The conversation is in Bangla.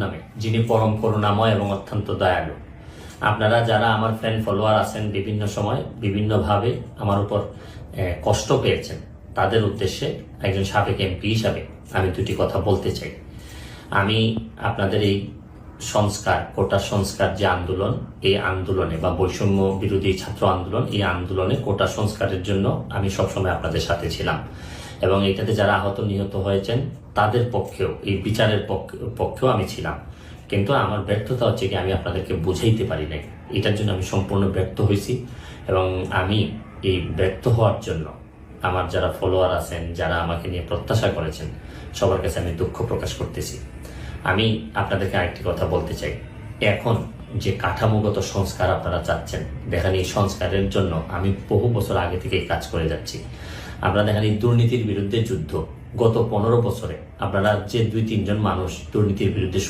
নামে, যিনি পরম করুণাময় এবং অত্যন্ত দয়ালু। আপনারা যারা আমার ফ্রেন্ড ফলোয়ার আছেন, বিভিন্ন সময় বিভিন্নভাবে আমার উপর কষ্ট পেয়েছেন, তাদের উদ্দেশ্যে একজন সাবেক এমপি হিসাবে আমি দুটি কথা বলতে চাই। আমি আপনাদের এই সংস্কার, কোটা সংস্কার যে আন্দোলন, এই আন্দোলনে বা বৈষম্য বিরোধী ছাত্র আন্দোলন, এই আন্দোলনে কোটা সংস্কারের জন্য আমি সবসময় আপনাদের সাথে ছিলাম এবং এটাতে যারা আহত নিহত হয়েছেন তাদের পক্ষেও, এই বিচারের পক্ষেও আমি ছিলাম। কিন্তু আমার ব্যর্থতা হচ্ছে কি, আমি আপনাদেরকে বুঝাইতে পারি নাই। এটার জন্য আমি সম্পূর্ণ ব্যর্থ হয়েছি এবং আমি এই ব্যর্থ হওয়ার জন্য আমার যারা ফলোয়ার আছেন, যারা আমাকে নিয়ে প্রত্যাশা করেছেন, সবার কাছে আমি দুঃখ প্রকাশ করতেছি। আমি আপনাদেরকে আরেকটি কথা বলতে চাই। এখন যে কাঠামোগত সংস্কার আপনারা চাচ্ছেন, দেখেন এই সংস্কারের জন্য আমি বহু বছর আগে থেকেই কাজ করে যাচ্ছি। আপনারা দেখেন এই দুর্নীতির বিরুদ্ধে যুদ্ধ গত 15 বছরে আপনারা যে 2-3 জন মানুষ দুর্নীতির বিরুদ্ধে